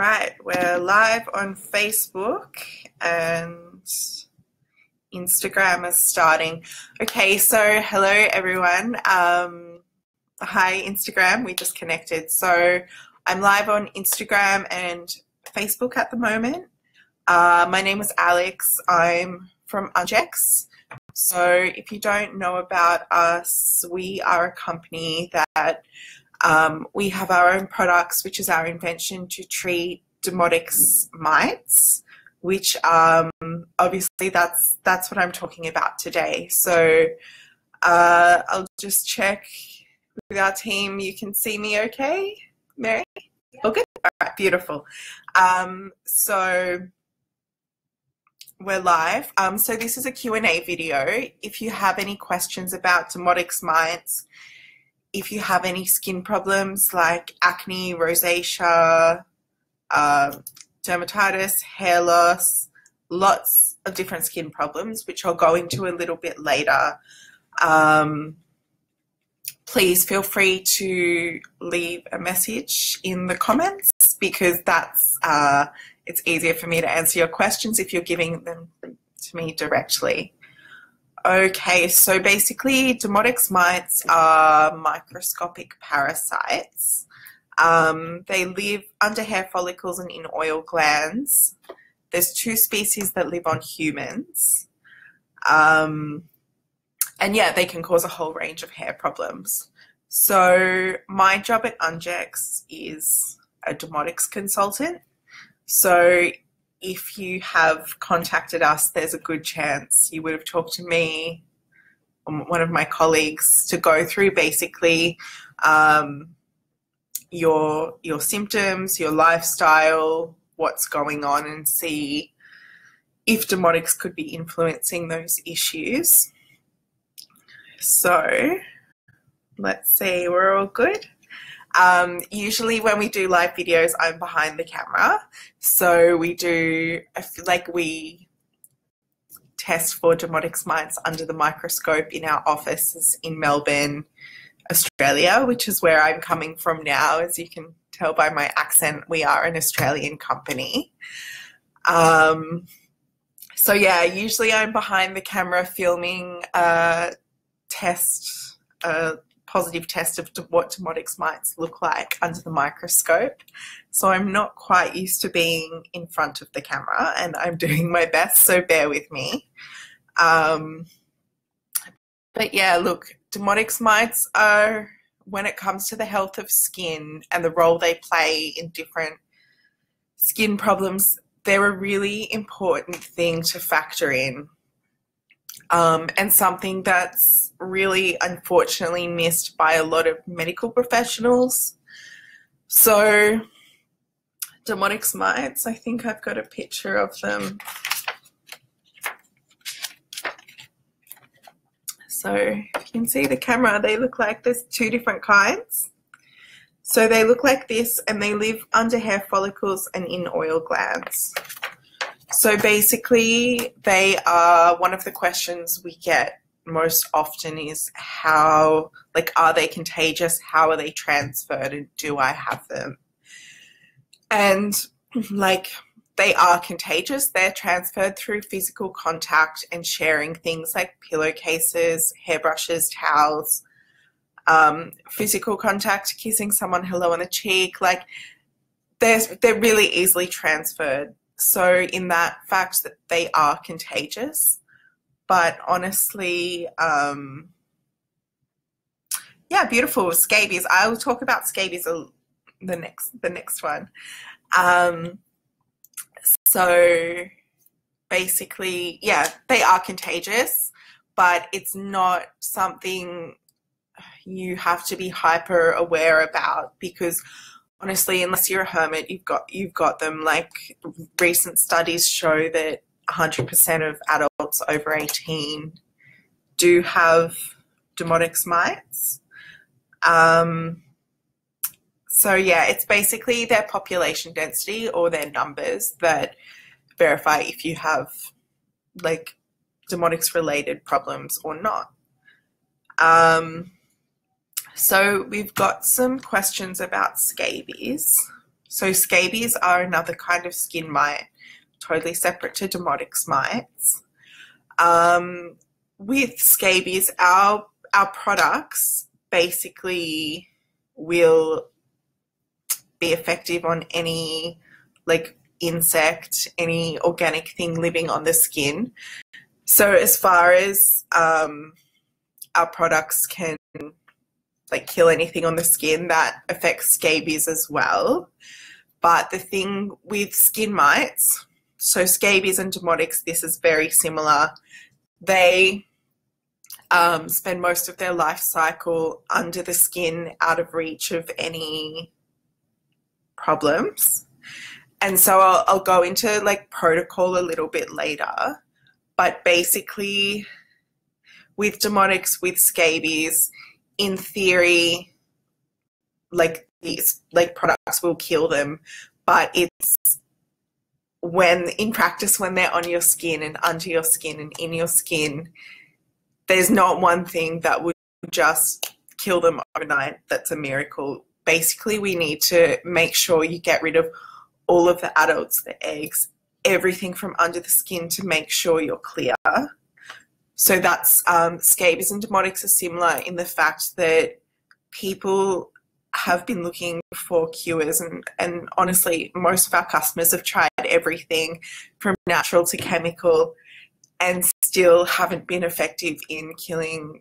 Right, we're live on Facebook and Instagram is starting. Okay, so hello everyone. Hi Instagram, we just connected. So I'm live on Instagram and Facebook at the moment. My name is Alex. I'm from UNGEX. So if you don't know about us, we are a company that we have our own products, which is our invention to treat Demodex mites, which obviously that's what I'm talking about today. So I'll just check with our team. You can see me okay, Mary? Yeah. Oh, good. All right, beautiful. So we're live. So this is a Q&A video. If you have any questions about Demodex mites, if you have any skin problems like acne, rosacea, dermatitis, hair loss, lots of different skin problems, which I'll go into a little bit later, please feel free to leave a message in the comments because that's it's easier for me to answer your questions if you're giving them to me directly. Okay, so basically Demodex mites are microscopic parasites. They live under hair follicles and in oil glands. There's 2 species that live on humans. And yeah, they can cause a whole range of hair problems. So my job at UNGEX is a Demodex consultant. So if you have contacted us, there's a good chance you would have talked to me or one of my colleagues to go through basically your symptoms, your lifestyle, what's going on, and see if Demodex could be influencing those issues. So let's see, we're all good. Usually when we do live videos, I'm behind the camera. So we test for Demodex mites under the microscope in our offices in Melbourne, Australia, which is where I'm coming from now. As you can tell by my accent, we are an Australian company. So yeah, usually I'm behind the camera filming a positive test of what Demodex mites look like under the microscope. So I'm not quite used to being in front of the camera, and I'm doing my best, so bear with me. But yeah, look, Demodex mites are, when it comes to the health of skin and the role they play in different skin problems, they're a really important thing to factor in. And something that's really unfortunately missed by a lot of medical professionals. So Demodex mites, I think I've got a picture of them. So if you can see the camera, they look like there's 2 different kinds. So they look like this, and they live under hair follicles and in oil glands. So basically, they are, one of the questions we get most often is how, like, are they contagious? How are they transferred? And do I have them? And like, they are contagious. They're transferred through physical contact and sharing things like pillowcases, hairbrushes, towels, physical contact, kissing someone hello on the cheek. Like, they're really easily transferred. So in that fact that they are contagious, but honestly, yeah, beautiful. Scabies. I will talk about scabies the next one. So basically, yeah, they are contagious, but it's not something you have to be hyper aware about, because honestly, unless you're a hermit, you've got them. Like, recent studies show that 100% of adults over 18 do have Demodex mites. So yeah, it's basically their population density or their numbers that verify if you have like Demodex related problems or not. So we've got some questions about scabies. So scabies are another kind of skin mite, totally separate to Demodex mites. With scabies, our products basically will be effective on any like insect, any organic thing living on the skin. So as far as our products can like kill anything on the skin, that affects scabies as well. But the thing with skin mites, so scabies and Demodex, this is very similar. They spend most of their life cycle under the skin, out of reach of any problems. And so I'll go into like protocol a little bit later, but basically with Demodex, with scabies, in theory, like these like products will kill them, but it's when in practice, when they're on your skin and under your skin and in your skin, there's not one thing that would just kill them overnight. That's a miracle. Basically, we need to make sure you get rid of all of the adults, the eggs, everything from under the skin to make sure you're clear. So that's scabies and Demodex are similar in the fact that people have been looking for cures, and honestly, most of our customers have tried everything from natural to chemical and still haven't been effective in killing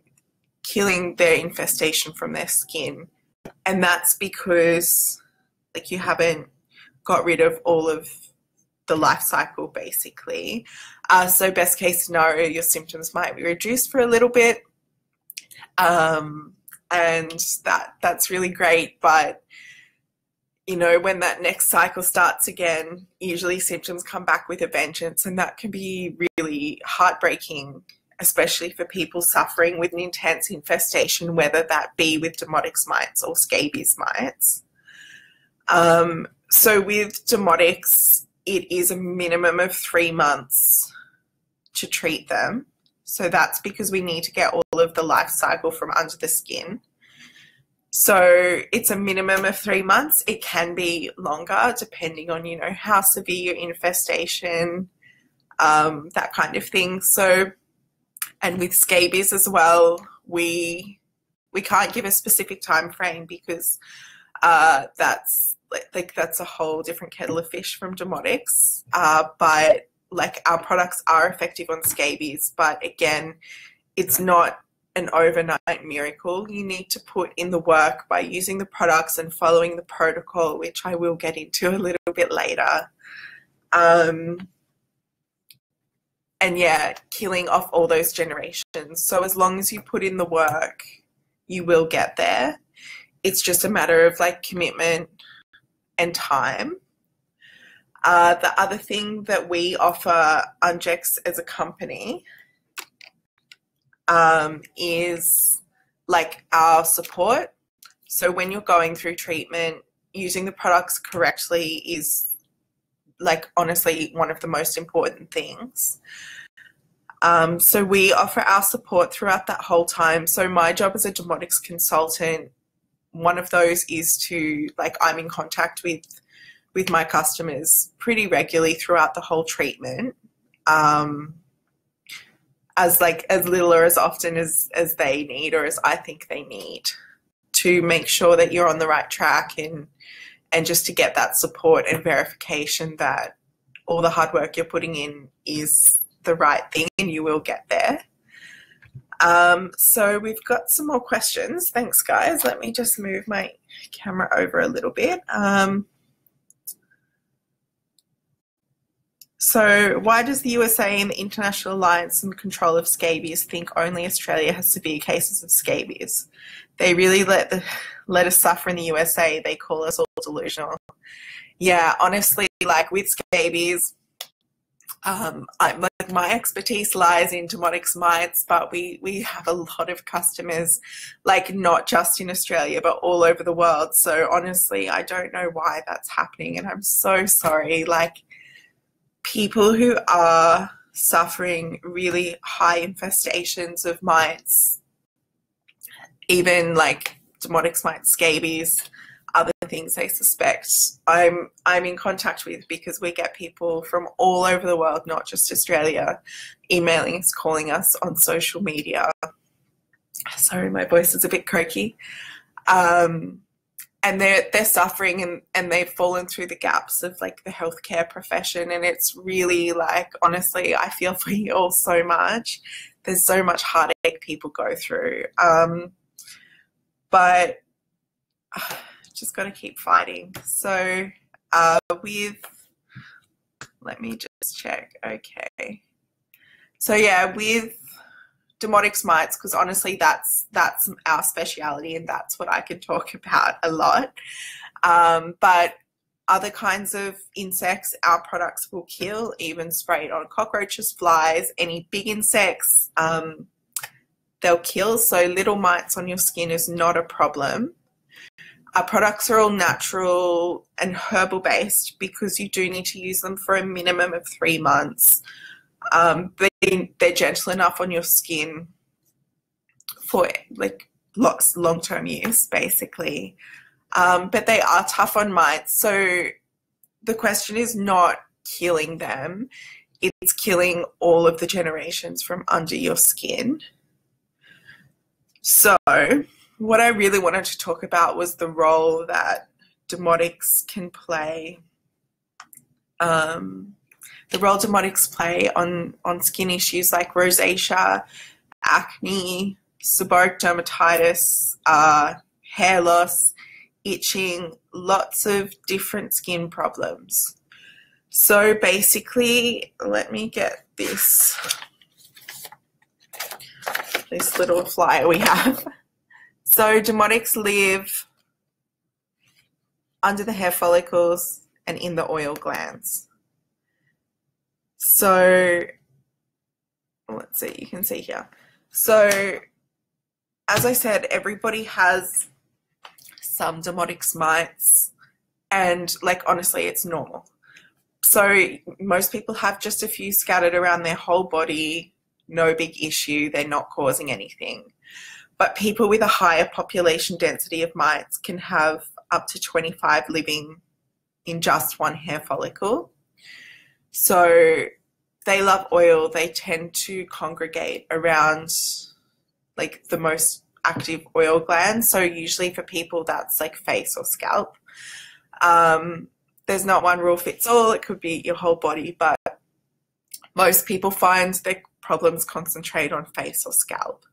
their infestation from their skin. And that's because like you haven't got rid of all of the life cycle basically. So best case scenario, your symptoms might be reduced for a little bit, and that's really great. But you know, when that next cycle starts again, usually symptoms come back with a vengeance, and that can be really heartbreaking, especially for people suffering with an intense infestation, whether that be with Demodex mites or scabies mites. So with Demodex, it is a minimum of 3 months to treat them. So that's because we need to get all of the life cycle from under the skin. So it's a minimum of 3 months. It can be longer depending on, you know, how severe your infestation, that kind of thing. So, and with scabies as well, we can't give a specific time frame because that's a whole different kettle of fish from Demodex. But like our products are effective on scabies, but again, it's not an overnight miracle. You need to put in the work by using the products and following the protocol, which I will get into a little bit later. And yeah, killing off all those generations. So as long as you put in the work, you will get there. It's just a matter of like commitment and time. The other thing that we offer UNGEX as a company is like our support. So when you're going through treatment, using the products correctly is like honestly one of the most important things. So we offer our support throughout that whole time. So my job as a Demodex consultant, one of those is to like I'm in contact with my customers pretty regularly throughout the whole treatment, as little or as often as they need or as I think they need, to make sure that you're on the right track and just to get that support and verification that all the hard work you're putting in is the right thing and you will get there. So we've got some more questions. Thanks, guys. Let me just move my camera over a little bit. So why does the USA and the International Alliance on Control of Scabies think only Australia has severe cases of scabies? They really let us suffer in the USA. They call us all delusional. Yeah, honestly, like with scabies, my expertise lies in Demodex mites, but we have a lot of customers, like not just in Australia, but all over the world. So honestly, I don't know why that's happening, and I'm so sorry. Like, people who are suffering really high infestations of mites, even like Demodex mite, scabies, other things they suspect. I'm in contact with, because we get people from all over the world, not just Australia, emailing us, calling us on social media. Sorry, my voice is a bit croaky. And they're suffering, and they've fallen through the gaps of like the healthcare profession, and it's really like, honestly, I feel for you all so much. There's so much heartache people go through, but just got to keep fighting. So let me just check. Okay, so yeah, with Demodex mites, because honestly that's our speciality, and that's what I can talk about a lot, but other kinds of insects our products will kill, even sprayed on cockroaches, flies, any big insects, they'll kill. So little mites on your skin is not a problem. Our products are all natural and herbal based, because you do need to use them for a minimum of 3 months. They're gentle enough on your skin for like long-term use, basically. But they are tough on mites. So the question is not killing them, it's killing all of the generations from under your skin. So what I really wanted to talk about was the role that Demodex can play, the role Demodex play on skin issues like rosacea, acne, seborrheic dermatitis, hair loss, itching, lots of different skin problems. So basically, let me get this little flyer we have. So Demodex live under the hair follicles and in the oil glands. So let's see, you can see here. So as I said, everybody has some Demodex mites, and like honestly, it's normal. So most people have just a few scattered around their whole body, no big issue, they're not causing anything. But people with a higher population density of mites can have up to 25 living in just one hair follicle. So they love oil. They tend to congregate around like the most active oil glands. So usually for people that's like face or scalp. There's not one rule fits all. It could be your whole body, but most people find their problems concentrate on face or scalp.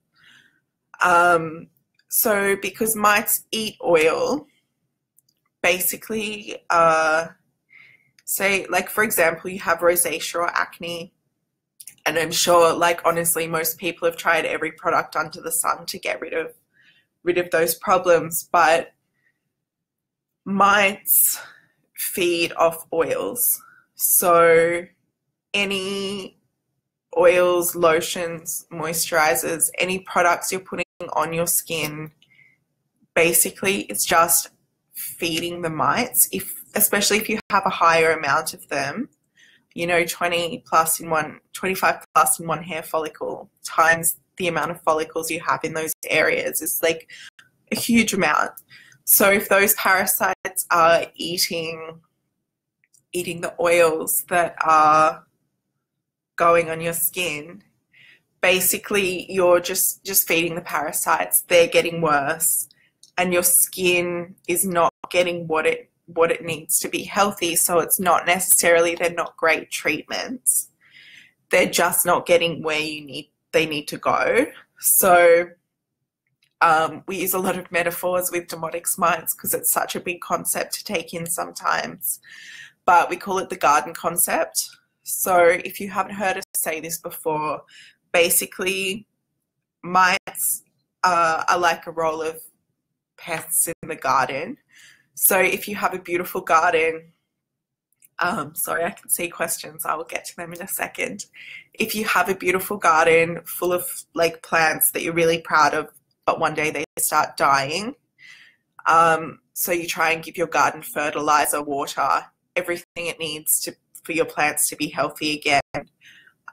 So because mites eat oil, basically, say like for example, you have rosacea or acne, and I'm sure like honestly most people have tried every product under the sun to get rid of those problems, but mites feed off oils. So any oils, lotions, moisturizers, any products you're putting on your skin, basically it's just feeding the mites, especially if you have a higher amount of them, you know, 25 plus in one hair follicle times the amount of follicles you have in those areas is like a huge amount. So if those parasites are eating the oils that are going on your skin, basically you're just feeding the parasites. They're getting worse, and your skin is not getting what it needs to be healthy. So it's not necessarily they're not great treatments. They're just not getting where they need to go. So we use a lot of metaphors with Demodex mites because it's such a big concept to take in sometimes. But we call it the garden concept. So if you haven't heard us say this before, basically mites are like a role of pests in the garden. So if you have a beautiful garden, sorry, I can see questions. I will get to them in a second. If you have a beautiful garden full of like plants that you're really proud of, but one day they start dying, so you try and give your garden fertilizer, water, everything it needs for your plants to be healthy again.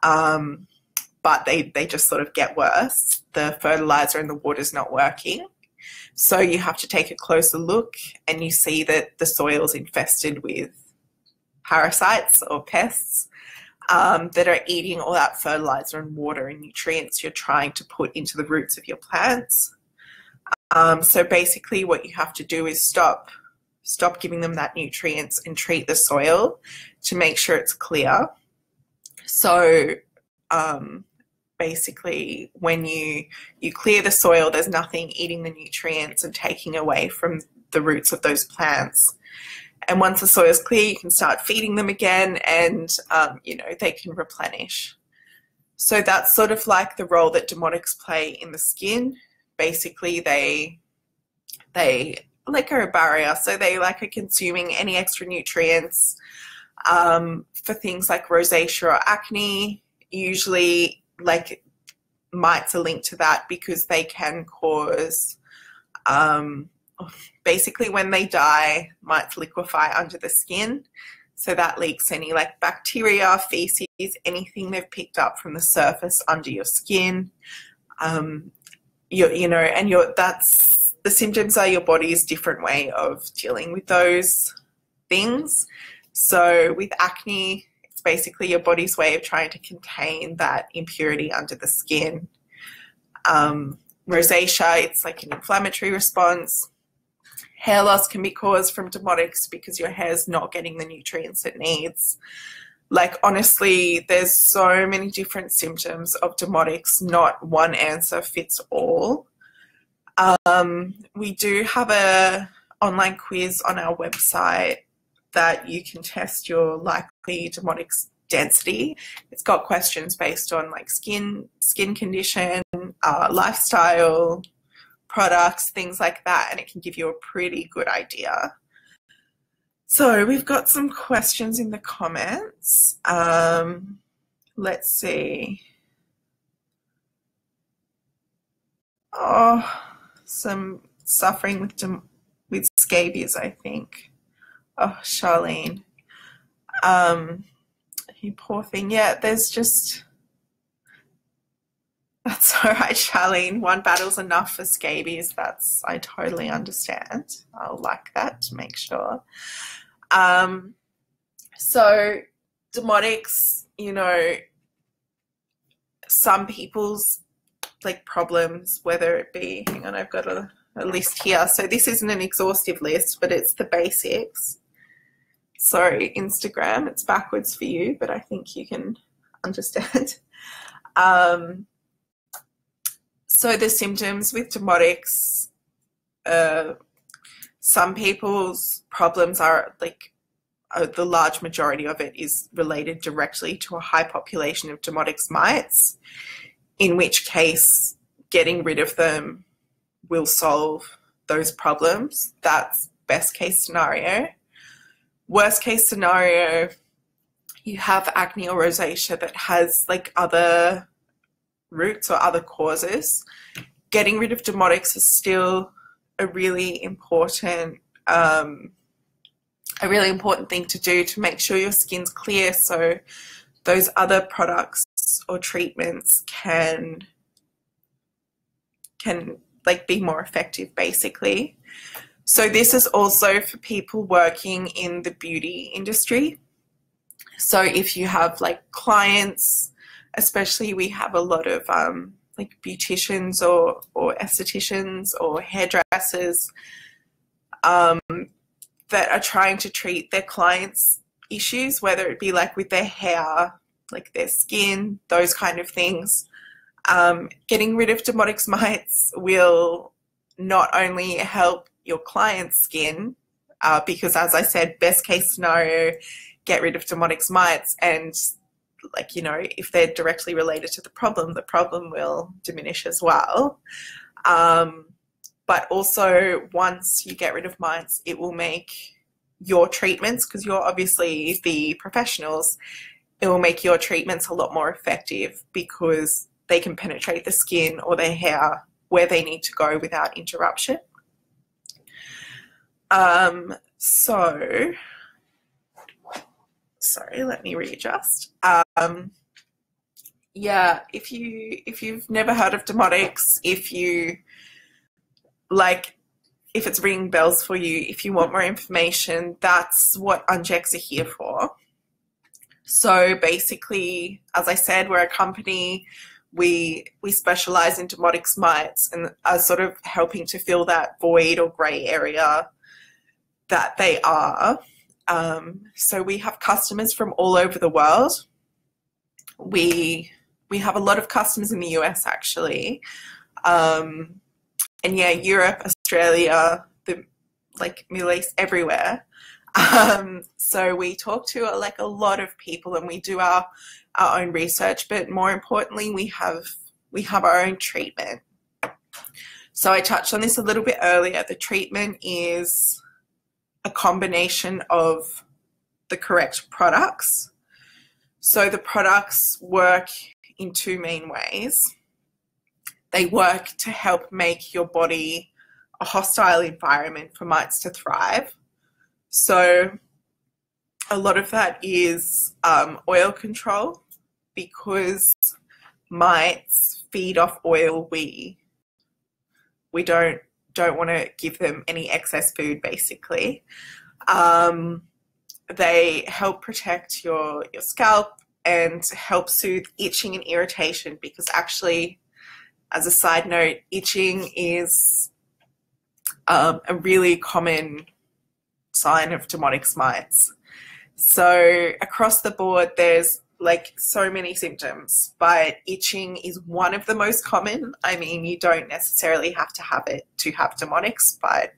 But they just sort of get worse. The fertilizer and the water's not working. So you have to take a closer look and you see that the soil's infested with parasites or pests that are eating all that fertilizer and water and nutrients you're trying to put into the roots of your plants. So basically what you have to do is stop giving them that nutrients and treat the soil to make sure it's clear. So basically when you clear the soil, there's nothing eating the nutrients and taking away from the roots of those plants. And once the soil is clear, you can start feeding them again, and you know, they can replenish. So that's sort of like the role that Demodex play in the skin. Basically, they like are a barrier, so they like are consuming any extra nutrients for things like rosacea or acne. Usually, like, mites are linked to that because they can cause basically when they die, mites liquefy under the skin, so that leaks any like bacteria, feces, anything they've picked up from the surface under your skin. That's the symptoms are your body's different way of dealing with those things. So with acne, it's basically your body's way of trying to contain that impurity under the skin. Rosacea, it's like an inflammatory response. Hair loss can be caused from Demodex because your hair's not getting the nutrients it needs. Like, honestly, there's so many different symptoms of Demodex, not one answer fits all. We do have a online quiz on our website that you can test your likely Demodex density. It's got questions based on like skin condition, lifestyle, products, things like that, and it can give you a pretty good idea. So we've got some questions in the comments. Let's see. Oh, some suffering with scabies, I think. Oh, Charlene. You poor thing. Yeah, there's just... That's all right, Charlene. One battle's enough for scabies. I totally understand. I'll like that to make sure. So Demodex, you know, some people's like problems, whether it be, hang on, I've got a list here. So this isn't an exhaustive list, but it's the basics. Sorry, Instagram, it's backwards for you, but I think you can understand. So the symptoms with Demodex, some people's problems are like, the large majority of it is related directly to a high population of Demodex mites, in which case getting rid of them will solve those problems. That's best case scenario. Worst case scenario, you have acne or rosacea that has like other roots or other causes. Getting rid of Demodex is still a really important thing to do to make sure your skin's clear, so those other products or treatments can like be more effective, basically. So this is also for people working in the beauty industry. So if you have like clients, especially we have a lot of like beauticians or estheticians or hairdressers that are trying to treat their clients' issues, whether it be like with their hair, like their skin, those kind of things. Getting rid of Demodex mites will not only help your client's skin, because as I said, best case scenario, get rid of Demodex mites, and like, you know, if they're directly related to the problem will diminish as well. But also, once you get rid of mites, it will make your treatments, because you're obviously the professionals, it will make your treatments a lot more effective because they can penetrate the skin or their hair where they need to go without interruption. Sorry, let me readjust. Yeah, if you've never heard of Demodex, if you like, if it's ringing bells for you, if you want more information, that's what UNGEX are here for. So basically, as I said, we're a company. We specialize in Demodex mites and are sort of helping to fill that void or grey area that they are. So we have customers from all over the world. We have a lot of customers in the US, actually. And yeah, Europe, Australia, like Middle East, everywhere. So we talk to like a lot of people, and we do our own research, but more importantly, we have our own treatment. So I touched on this a little bit earlier. The treatment is a combination of the correct products. So the products work in two main ways. They work to help make your body a hostile environment for mites to thrive. So a lot of that is oil control, because mites feed off oil. We don't want to give them any excess food, basically. They help protect your scalp and help soothe itching and irritation, because actually, as a side note, itching is a really common sign of Demodex mites. So across the board, there's like so many symptoms, but itching is one of the most common. I mean, you don't necessarily have to have it to have Demodex, but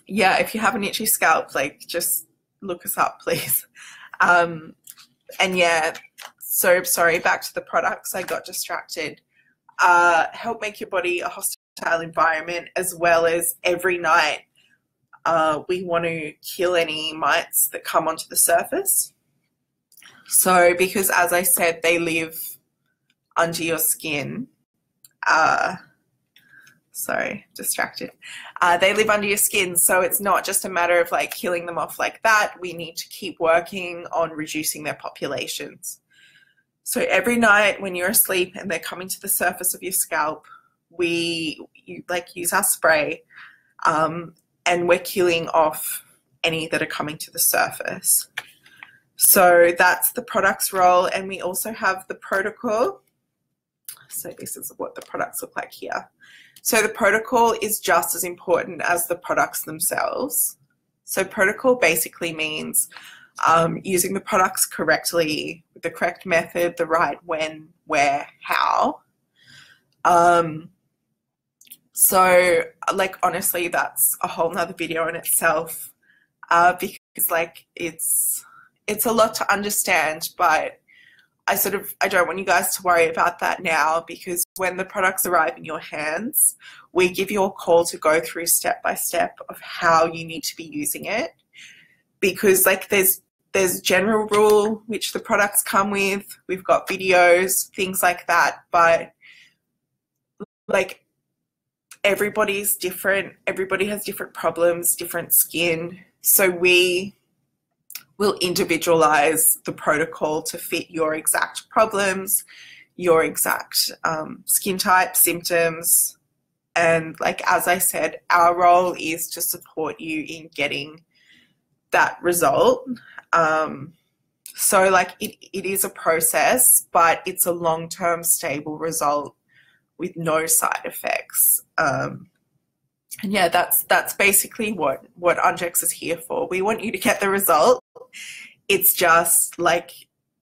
yeah, if you have an itchy scalp, like, just look us up, please. And yeah, so sorry, back to the products, I got distracted. Help make your body a hostile environment, as well as every night we want to kill any mites that come onto the surface. So because, as I said, they live under your skin, sorry, distracted. They live under your skin, so it's not just a matter of like killing them off like that. We need to keep working on reducing their populations. So every night when you're asleep and they're coming to the surface of your scalp, you use our spray, and we're killing off any that are coming to the surface. So that's the product's role, and we also have the protocol. So this is what the products look like here. So the protocol is just as important as the products themselves. So protocol basically means using the products correctly, with the correct method, the right when, where, how. So like, honestly, that's a whole nother video in itself, because like it's a lot to understand, but I don't want you guys to worry about that now, because when the products arrive in your hands, we give you a call to go through step by step of how you need to be using it. Because like there's general rule which the products come with, we've got videos, things like that, but like everybody's different, everybody has different problems, different skin, so we will individualize the protocol to fit your exact problems, your exact skin type, symptoms, and like, as I said, our role is to support you in getting that result. So like it is a process, but it's a long-term stable result with no side effects. And yeah, that's basically what UNGEX is here for. We want you to get the result. It's just like,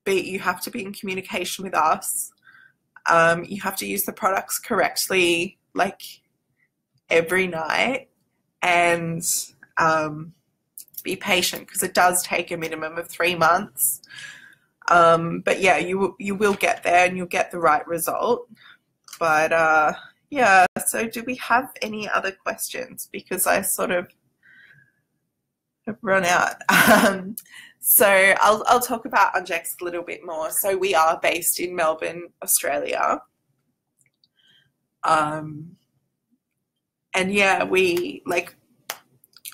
you have to be in communication with us. You have to use the products correctly, like every night, and be patient, because it does take a minimum of 3 months. But yeah, you will get there and you'll get the right result. But yeah, so do we have any other questions? Because I sort of have run out. So I'll talk about UNGEX a little bit more. So we are based in Melbourne, Australia. And yeah, we're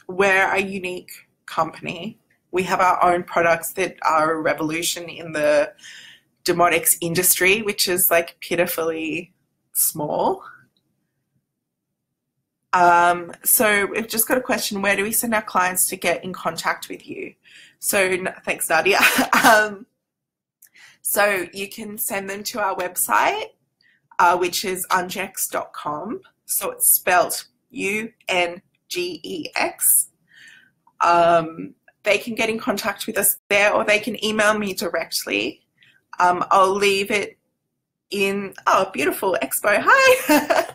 a unique company. We have our own products that are a revolution in the Demodex industry, which is like pitifully small. So we've just got a question, where do we send our clients to get in contact with you? So thanks, Nadia. So you can send them to our website, which is ungex.com. So it's spelled UNGEX. They can get in contact with us there, or they can email me directly. I'll leave it in, oh, beautiful, Expo, hi.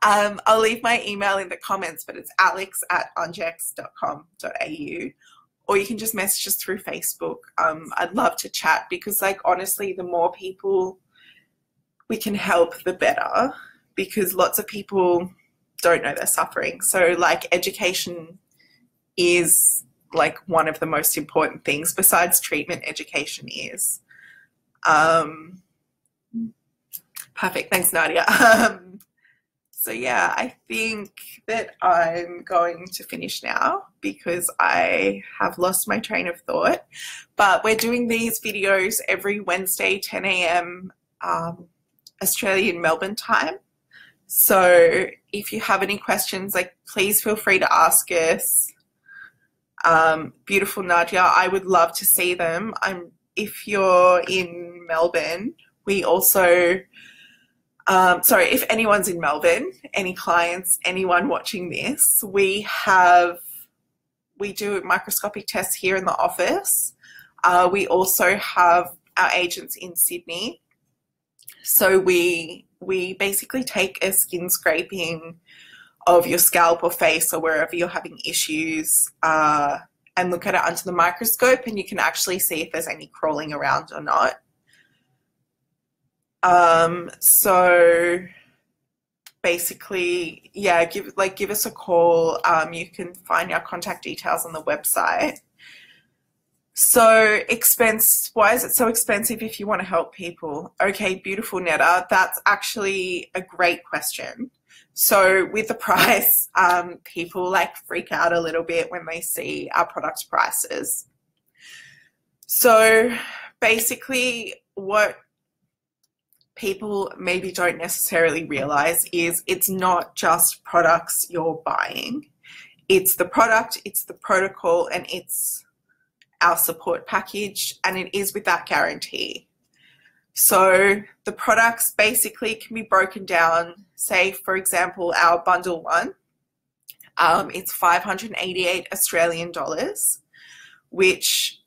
I'll leave my email in the comments, but it's alex@ungex.com.au, or you can just message us through Facebook. I'd love to chat, because like honestly, the more people we can help, the better, because lots of people don't know they're suffering. So like education is like one of the most important things besides treatment. Education is. Perfect, thanks, Nadia. So yeah, I think that I'm going to finish now because I have lost my train of thought. But we're doing these videos every Wednesday, 10 a.m. Australian Melbourne time. So if you have any questions, like please feel free to ask us. Beautiful Nadia, I would love to see them. If you're in Melbourne, we also sorry, if anyone's in Melbourne, any clients, anyone watching this, we do microscopic tests here in the office. We also have our agents in Sydney. So we basically take a skin scraping of your scalp or face or wherever you're having issues, and look at it under the microscope, and you can actually see if there's any crawling around or not. So basically, yeah, give us a call. You can find our contact details on the website. So why is it so expensive if you want to help people? Okay, beautiful Netta, that's actually a great question. So with the price, people like freak out a little bit when they see our product prices. So basically what people maybe don't necessarily realize is it's not just products you're buying. It's the product, it's the protocol, and it's our support package, and it is with that guarantee. So the products basically can be broken down, say for example our bundle one, it's 588 Australian dollars, which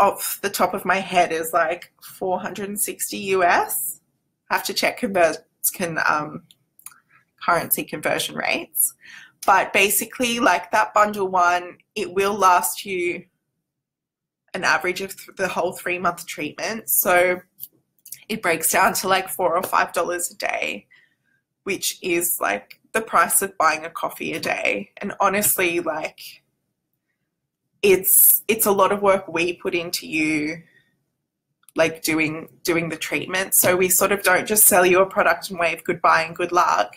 off the top of my head is like 460 US. I have to check currency conversion rates, but basically like that bundle one, it will last you an average of the whole 3-month treatment. So it breaks down to like $4 or $5 a day, which is like the price of buying a coffee a day. And honestly, like it's a lot of work we put into you, like doing the treatment. So we sort of don't just sell you a product and wave goodbye and good luck.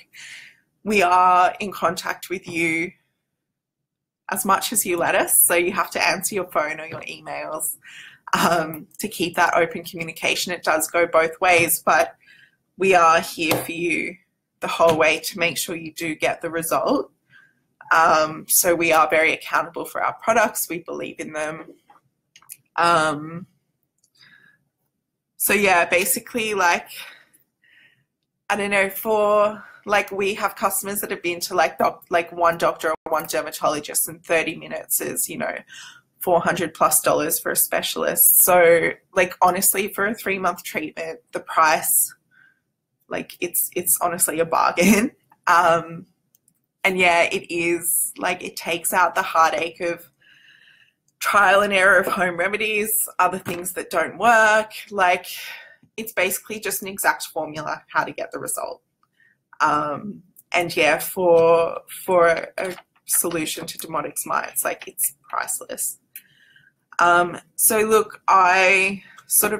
We are in contact with you as much as you let us. So you have to answer your phone or your emails to keep that open communication. It does go both ways, but we are here for you the whole way to make sure you do get the result. So we are very accountable for our products. We believe in them. So yeah, basically like, I don't know, for like we have customers that have been to like one doctor or one dermatologist, and 30 minutes is, you know, $400+ for a specialist. So like honestly, for a 3-month treatment, the price, like it's honestly a bargain. And yeah, it is like, it takes out the heartache of trial and error of home remedies, other things that don't work. Like it's basically just an exact formula how to get the result. And yeah, for a solution to Demodex mites, like it's priceless. So look,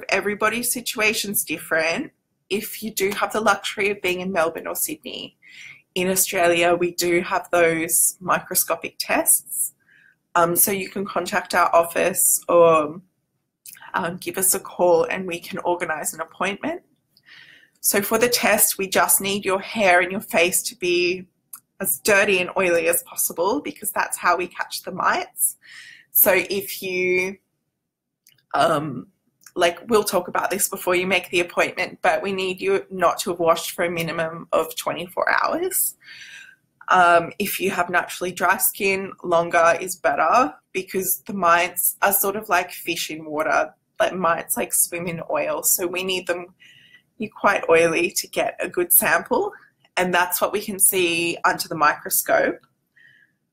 everybody's situation's different. If you do have the luxury of being in Melbourne or Sydney, in Australia, we do have those microscopic tests. So you can contact our office or give us a call and we can organise an appointment. So for the test, we just need your hair and your face to be as dirty and oily as possible, because that's how we catch the mites. So if you, like, we'll talk about this before you make the appointment, but we need you not to have washed for a minimum of 24 hours. If you have naturally dry skin, longer is better, because the mites are sort of like fish in water. Like, mites like swim in oil, so we need them quite oily to get a good sample, and that's what we can see under the microscope.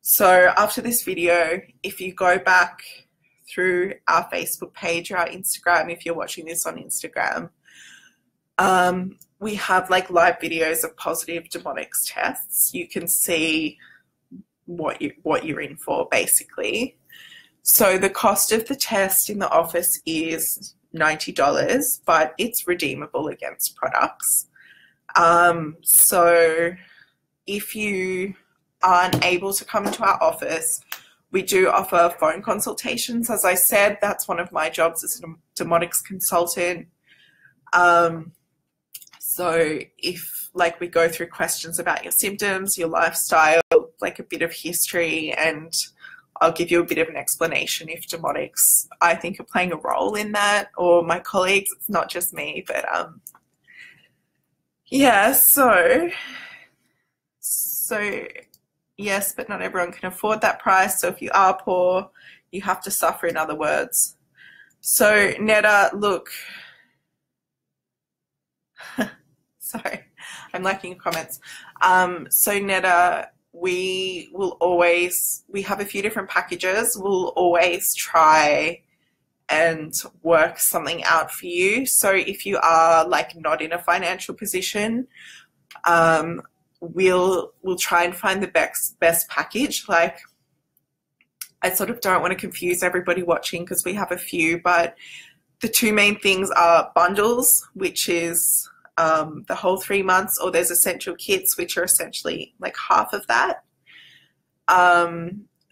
So after this video, if you go back through our Facebook page or our Instagram, if you're watching this on Instagram, we have like live videos of positive Demodex tests. You can see what you're in for, basically. So the cost of the test in the office is $90, but it's redeemable against products. So if you aren't able to come into our office, we do offer phone consultations. As I said, that's one of my jobs as a Demodex consultant. So if, like, we go through questions about your symptoms, your lifestyle, like a bit of history, and I'll give you a bit of an explanation if Demodex, I think, are playing a role in that, or my colleagues. It's not just me, but yeah, so yes, but not everyone can afford that price. So if you are poor, you have to suffer, in other words. So Netta, look, sorry, I'm liking your comments. So Netta, we have a few different packages. We'll always try and work something out for you. So if you are like not in a financial position, we'll try and find the best package. Like, I sort of don't want to confuse everybody watching, because we have a few, but the two main things are bundles, which is the whole 3 months, or there's essential kits, which are essentially like half of that.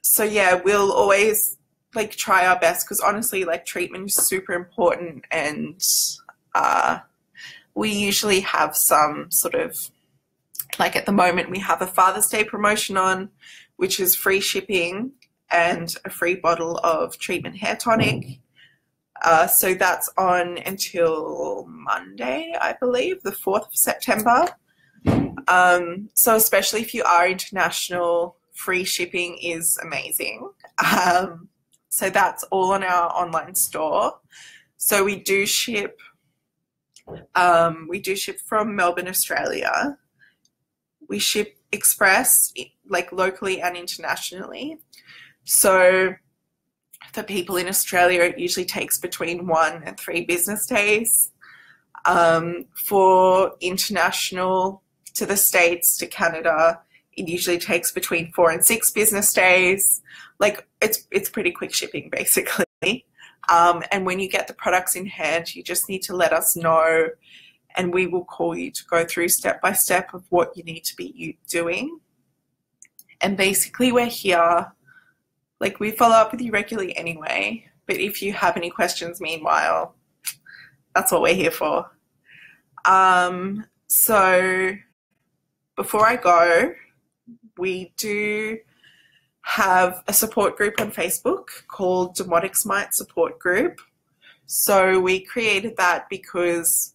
So yeah, we'll always like try our best, because honestly, like, treatment is super important, and we usually have some sort of, like, at the moment we have a Father's Day promotion on, which is free shipping and a free bottle of treatment hair tonic. So that's on until Monday, I believe, the 4th of September. So especially if you are international, free shipping is amazing. So that's all on our online store. So we do ship from Melbourne, Australia. We ship express, like, locally and internationally. So for people in Australia, it usually takes between 1 and 3 business days. For international, to the States, to Canada, it usually takes between 4 and 6 business days. Like, it's pretty quick shipping, basically. And when you get the products in hand, you just need to let us know, and we will call you to go through step by step of what you need to be doing. And basically, we're here, like, we follow up with you regularly anyway, but if you have any questions meanwhile, that's what we're here for. So before I go, we do have a support group on Facebook called Demodex Mite Support Group. So we created that because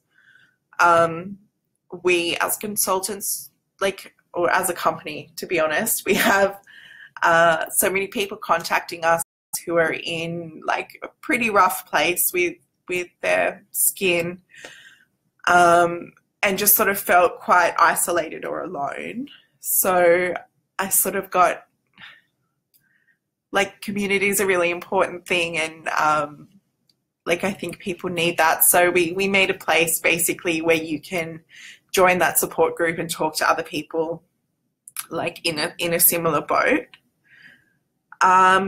we, as consultants, like, or as a company, to be honest, we have so many people contacting us who are in, like, a pretty rough place with their skin, and just sort of felt quite isolated or alone. So I sort of got, like, community is a really important thing, and like, I think people need that. So we made a place basically where you can join that support group and talk to other people, like, in a similar boat.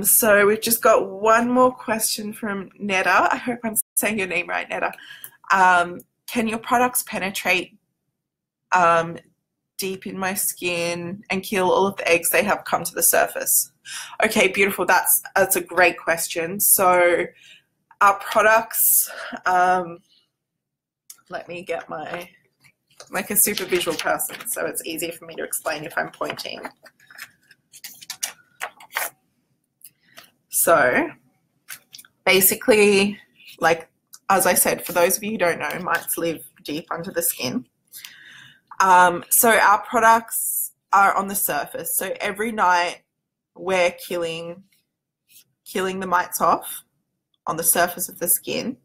So we've just got one more question from Netta. I hope I'm saying your name right, Netta. Can your products penetrate deep in my skin and kill all of the eggs they have come to the surface? Okay, beautiful. That's a great question. So our products, let me get my like a super visual person, so it's easier for me to explain if I'm pointing. So basically, like, as I said, for those of you who don't know, mites live deep under the skin. So our products are on the surface. So every night we're killing the mites off on the surface of the skin.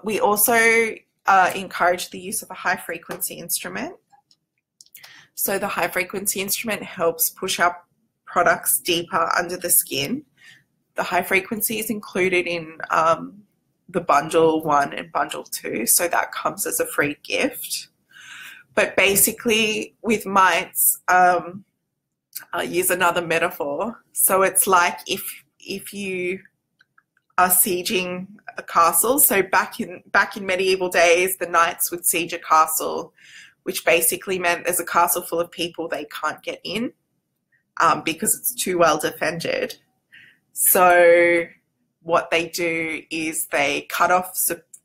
We also encourage the use of a high frequency instrument. So the high frequency instrument helps push up products deeper under the skin. The high frequency is included in the bundle 1 and bundle 2, so that comes as a free gift. But basically with mites, I'll use another metaphor. So it's like if you are sieging a castle. So back in medieval days, the knights would siege a castle, which basically meant there's a castle full of people, they can't get in because it's too well defended. So what they do is they cut off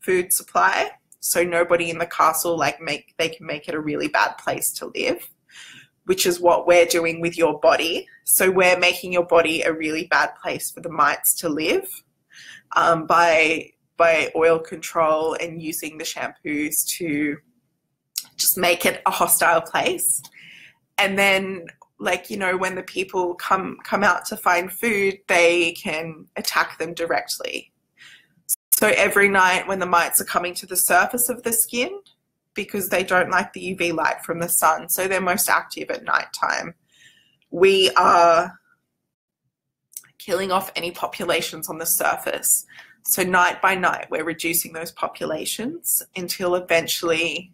food supply, so nobody in the castle, like, they can make it a really bad place to live, which is what we're doing with your body. So we're making your body a really bad place for the mites to live by oil control and using the shampoos to just make it a hostile place. And then, like, you know, when the people come out to find food, they can attack them directly. So every night when the mites are coming to the surface of the skin, because they don't like the UV light from the sun, so they're most active at nighttime, we are killing off any populations on the surface. So night by night, we're reducing those populations until eventually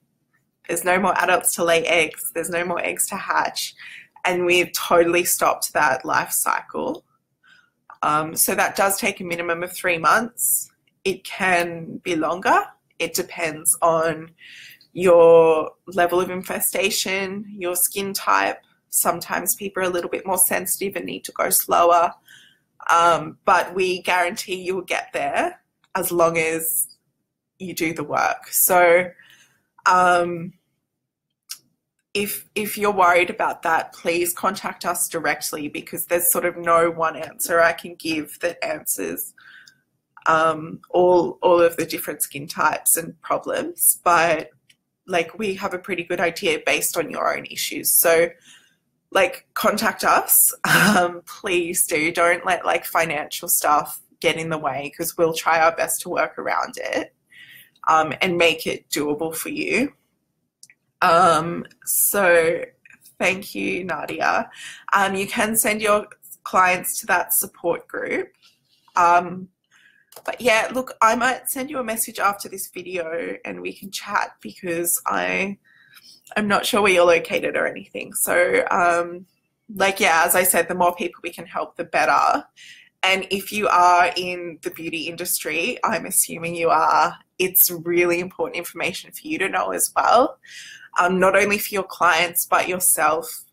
there's no more adults to lay eggs, there's no more eggs to hatch, and we've totally stopped that life cycle. So that does take a minimum of 3 months. It can be longer. It depends on your level of infestation, your skin type. Sometimes people are a little bit more sensitive and need to go slower. But we guarantee you'll get there as long as you do the work. So if you're worried about that, please contact us directly, because there's sort of no one answer I can give that answers all of the different skin types and problems. But, like, we have a pretty good idea based on your own issues. So, like, contact us. Please do. Don't let, like, financial stuff get in the way, because we'll try our best to work around it and make it doable for you. So thank you, Nadia. You can send your clients to that support group. But yeah, look, I might send you a message after this video and we can chat, because I'm not sure where you're located or anything. So, like, yeah, as I said, the more people we can help, the better. And if you are in the beauty industry, I'm assuming you are, it's really important information for you to know as well. Not only for your clients, but yourself,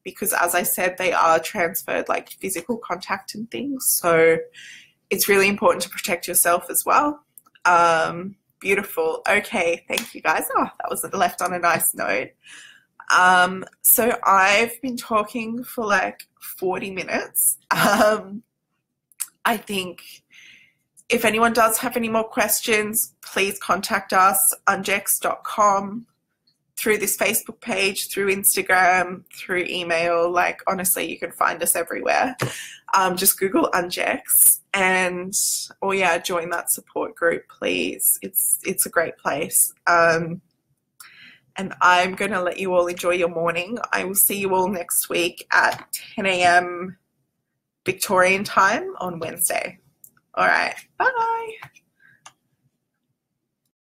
because as I said, they are transferred, like physical contact and things. So it's really important to protect yourself as well. Beautiful. Okay, thank you guys. Oh, that was left on a nice note. So I've been talking for like 40 minutes. I think if anyone does have any more questions, please contact us, ungex.com, through this Facebook page, through Instagram, through email. Like, honestly, you can find us everywhere. Just Google UNGEX and, or yeah, join that support group, please. It's a great place. And I'm going to let you all enjoy your morning. I will see you all next week at 10 a.m. Victorian time on Wednesday. All right. Bye.